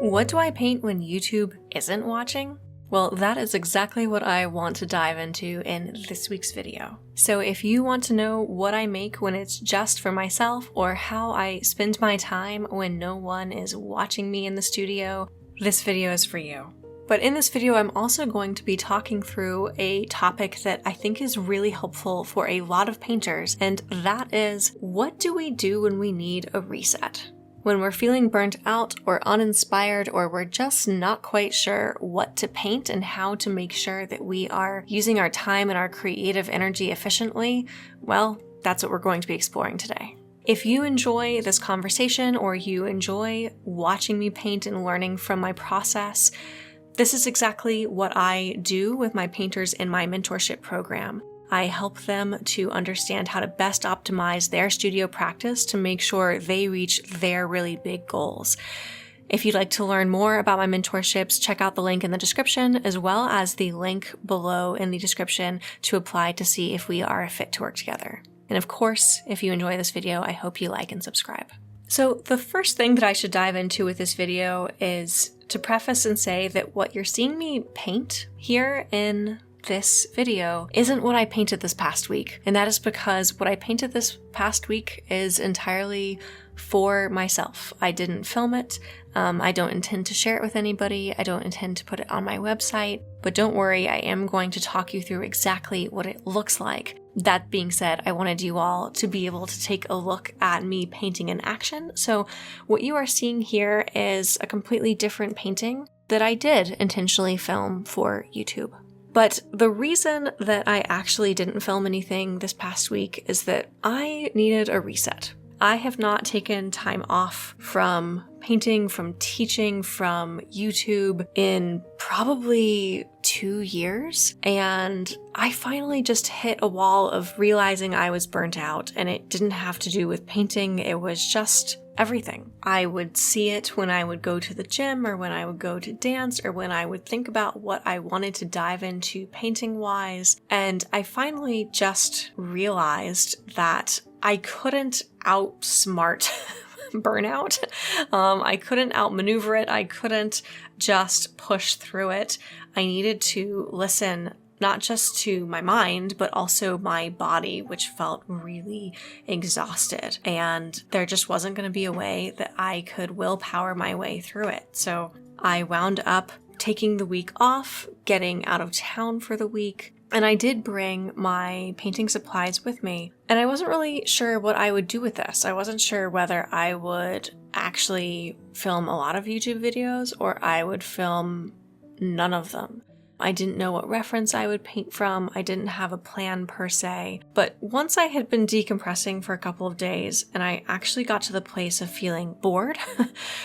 What do I paint when YouTube isn't watching? Well, that is exactly what I want to dive into in this week's video. So if you want to know what I make when it's just for myself, or how I spend my time when no one is watching me in the studio, this video is for you. But in this video, I'm also going to be talking through a topic that I think is really helpful for a lot of painters, and that is, what do we do when we need a reset? When we're feeling burnt out or uninspired, or we're just not quite sure what to paint and how to make sure that we are using our time and our creative energy efficiently, well, that's what we're going to be exploring today. If you enjoy this conversation, or you enjoy watching me paint and learning from my process, this is exactly what I do with my painters in my mentorship program. I help them to understand how to best optimize their studio practice to make sure they reach their really big goals. If you'd like to learn more about my mentorships, check out the link in the description, as well as the link below in the description to apply to see if we are a fit to work together. And of course, if you enjoy this video, I hope you like and subscribe. So the first thing that I should dive into with this video is to preface and say that what you're seeing me paint here in this video isn't what I painted this past week. And that is because what I painted this past week is entirely for myself. I didn't film it. I don't intend to share it with anybody. I don't intend to put it on my website. But don't worry, I am going to talk you through exactly what it looks like. That being said, I wanted you all to be able to take a look at me painting in action. So what you are seeing here is a completely different painting that I did intentionally film for YouTube. But the reason that I actually didn't film anything this past week is that I needed a reset. I have not taken time off from painting, from teaching, from YouTube in probably 2 years. And I finally just hit a wall of realizing I was burnt out, and it didn't have to do with painting. It was just everything. I would see it when I would go to the gym, or when I would go to dance, or when I would think about what I wanted to dive into painting-wise. And I finally just realized that I couldn't outsmart burnout. I couldn't outmaneuver it. I couldn't just push through it. I needed to listen not just to my mind, but also my body, which felt really exhausted. And there just wasn't going to be a way that I could willpower my way through it. So I wound up taking the week off, getting out of town for the week. And I did bring my painting supplies with me. And I wasn't really sure what I would do with this. I wasn't sure whether I would actually film a lot of YouTube videos, or I would film none of them. I didn't know what reference I would paint from. I didn't have a plan per se. But once I had been decompressing for a couple of days, and I actually got to the place of feeling bored,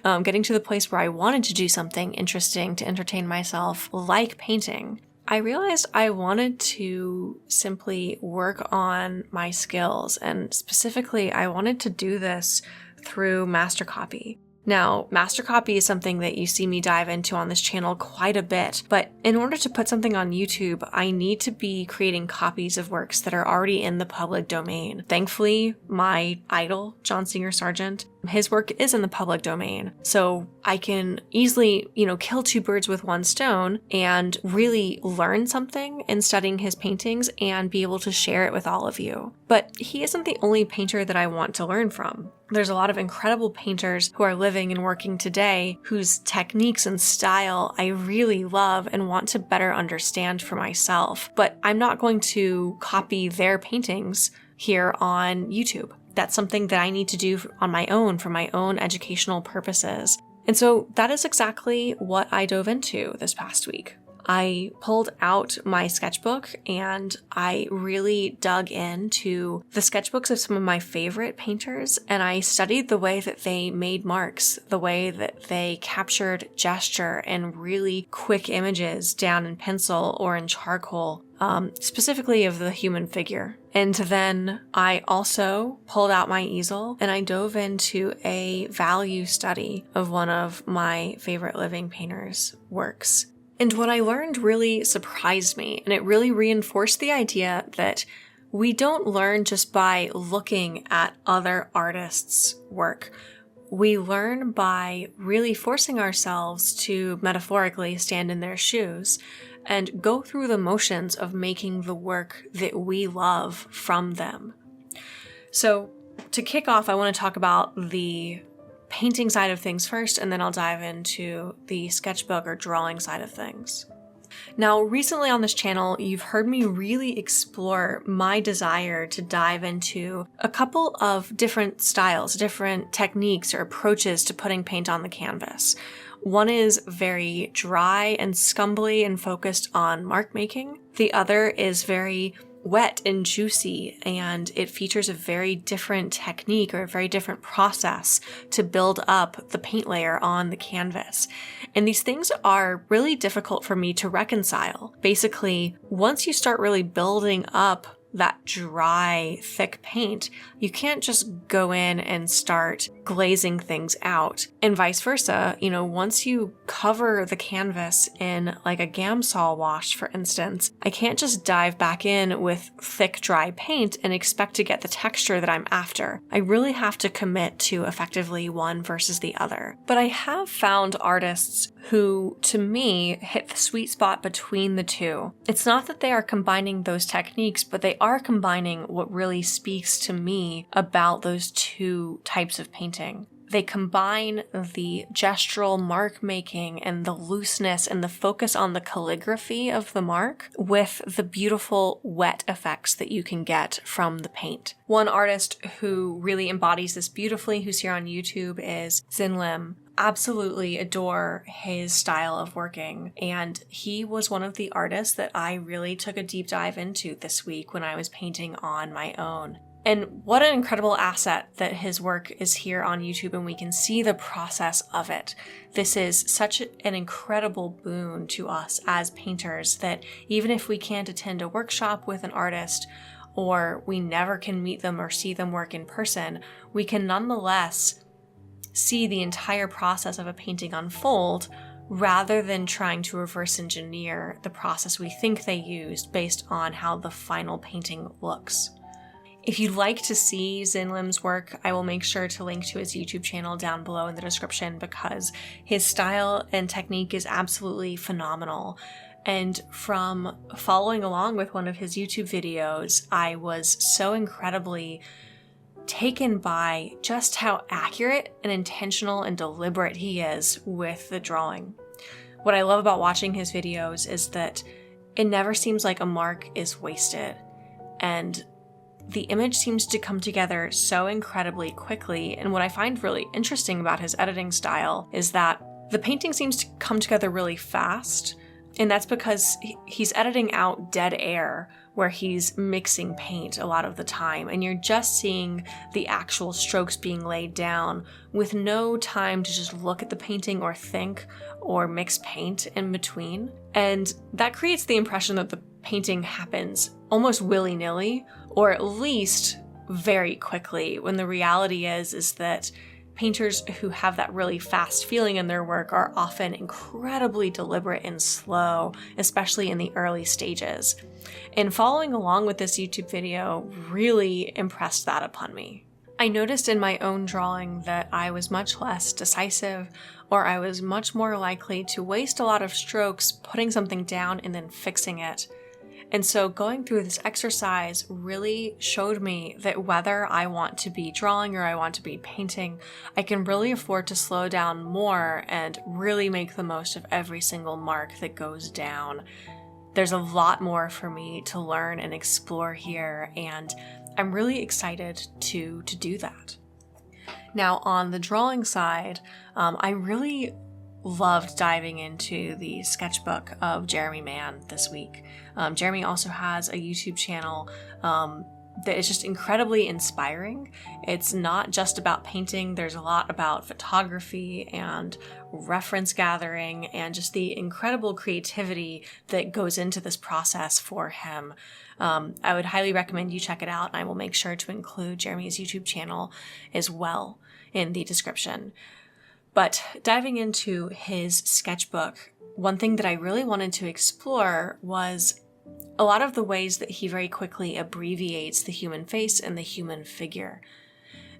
getting to the place where I wanted to do something interesting to entertain myself, like painting, I realized I wanted to simply work on my skills. And specifically, I wanted to do this through master copy. Now, master copy is something that you see me dive into on this channel quite a bit, but in order to put something on YouTube, I need to be creating copies of works that are already in the public domain. Thankfully, my idol, John Singer Sargent, his work is in the public domain, so I can easily, kill two birds with one stone and really learn something in studying his paintings and be able to share it with all of you. But he isn't the only painter that I want to learn from. There's a lot of incredible painters who are living and working today whose techniques and style I really love and want to better understand for myself. But I'm not going to copy their paintings here on YouTube. That's something that I need to do on my own for my own educational purposes. And so that is exactly what I dove into this past week. I pulled out my sketchbook and I really dug into the sketchbooks of some of my favorite painters, and I studied the way that they made marks, the way that they captured gesture and really quick images down in pencil or in charcoal, specifically of the human figure. And then I also pulled out my easel and I dove into a value study of one of my favorite living painters' works. And what I learned really surprised me, and it really reinforced the idea that we don't learn just by looking at other artists' work. we learn by really forcing ourselves to metaphorically stand in their shoes and go through the motions of making the work that we love from them. So to kick off, I want to talk about the painting side of things first, and then I'll dive into the sketchbook or drawing side of things. Now, recently on this channel, you've heard me really explore my desire to dive into a couple of different styles, different techniques or approaches to putting paint on the canvas. One is very dry and scumbly and focused on mark making. The other is very wet and juicy, and it features a very different technique or a very different process to build up the paint layer on the canvas. And these things are really difficult for me to reconcile. Basically, once you start really building up that dry, thick paint, you can't just go in and start glazing things out. And vice versa, once you cover the canvas in like a Gamsol wash, for instance, I can't just dive back in with thick, dry paint and expect to get the texture that I'm after. I really have to commit to effectively one versus the other. But I have found artists who, to me, hit the sweet spot between the two. It's not that they are combining those techniques, but they are combining what really speaks to me about those two types of painting. They combine the gestural mark making and the looseness and the focus on the calligraphy of the mark with the beautiful wet effects that you can get from the paint. One artist who really embodies this beautifully, who's here on YouTube, is Lim. Absolutely adore his style of working, and he was one of the artists that I really took a deep dive into this week when I was painting on my own. And what an incredible asset that his work is here on YouTube and we can see the process of it. This is such an incredible boon to us as painters that even if we can't attend a workshop with an artist or we never can meet them or see them work in person, we can nonetheless see the entire process of a painting unfold rather than trying to reverse engineer the process we think they used based on how the final painting looks. If you'd like to see Lim's work, I will make sure to link to his YouTube channel down below in the description because his style and technique is absolutely phenomenal. And from following along with one of his YouTube videos, I was so incredibly taken by just how accurate and intentional and deliberate he is with the drawing. What I love about watching his videos is that it never seems like a mark is wasted, and the image seems to come together so incredibly quickly. And what I find really interesting about his editing style is that the painting seems to come together really fast, and that's because he's editing out dead air where he's mixing paint a lot of the time, and you're just seeing the actual strokes being laid down with no time to just look at the painting or think or mix paint in between. And that creates the impression that the painting happens almost willy-nilly, or at least very quickly, when the reality is that painters who have that really fast feeling in their work are often incredibly deliberate and slow, especially in the early stages. And following along with this YouTube video really impressed that upon me. I noticed in my own drawing that I was much less decisive, or I was much more likely to waste a lot of strokes putting something down and then fixing it. And so going through this exercise really showed me that whether I want to be drawing or I want to be painting, I can really afford to slow down more and really make the most of every single mark that goes down. There's a lot more for me to learn and explore here, and I'm really excited to do that. Now, on the drawing side, I really loved diving into the sketchbook of Jeremy Mann this week. Jeremy also has a YouTube channel that is just incredibly inspiring. It's not just about painting. There's a lot about photography and reference gathering and just the incredible creativity that goes into this process for him. I would highly recommend you check it out, and I will make sure to include Jeremy's YouTube channel as well in the description. But diving into his sketchbook, one thing that I really wanted to explore was a lot of the ways that he very quickly abbreviates the human face and the human figure.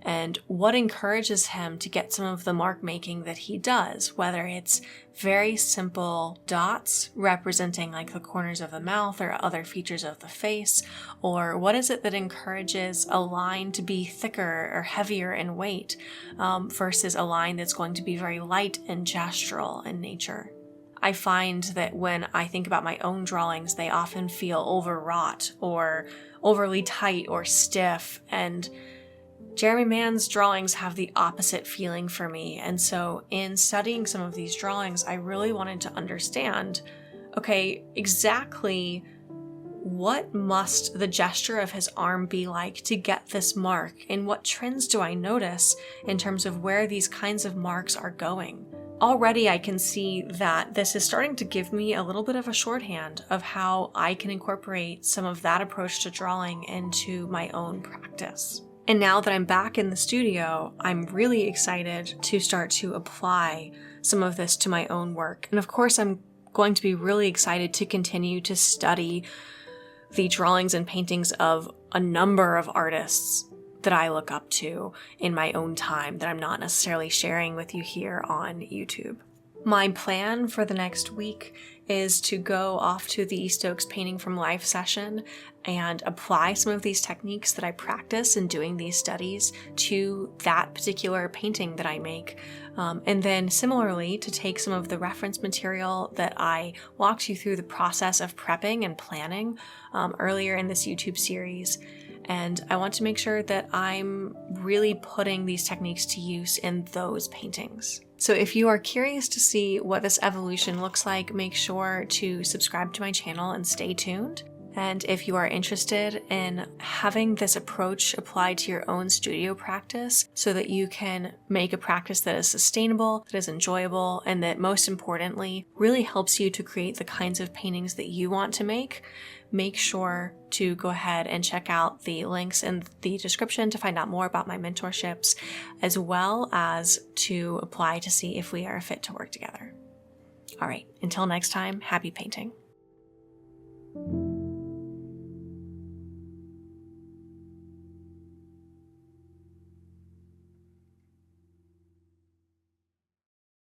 and what encourages him to get some of the mark making that he does, whether it's very simple dots representing like the corners of the mouth or other features of the face, or what is it that encourages a line to be thicker or heavier in weight versus a line that's going to be very light and gestural in nature. I find that when I think about my own drawings, they often feel overwrought or overly tight or stiff, and Jeremy Mann's drawings have the opposite feeling for me. And so in studying some of these drawings, I really wanted to understand, okay, exactly what must the gesture of his arm be like to get this mark, and what trends do I notice in terms of where these kinds of marks are going? Already I can see that this is starting to give me a little bit of a shorthand of how I can incorporate some of that approach to drawing into my own practice. And now that I'm back in the studio, I'm really excited to start to apply some of this to my own work. And of course, I'm going to be really excited to continue to study the drawings and paintings of a number of artists that I look up to in my own time that I'm not necessarily sharing with you here on YouTube. My plan for the next week is to go off to the East Oaks Painting from Life session and apply some of these techniques that I practice in doing these studies to that particular painting that I make. And then similarly, to take some of the reference material that I walked you through the process of prepping and planning earlier in this YouTube series. And I want to make sure that I'm really putting these techniques to use in those paintings. So if you are curious to see what this evolution looks like, make sure to subscribe to my channel and stay tuned. And if you are interested in having this approach applied to your own studio practice so that you can make a practice that is sustainable, that is enjoyable, and that most importantly really helps you to create the kinds of paintings that you want to make sure to go ahead and check out the links in the description to find out more about my mentorships, as well as to apply to see if we are fit to work together. All right, until next time, happy painting.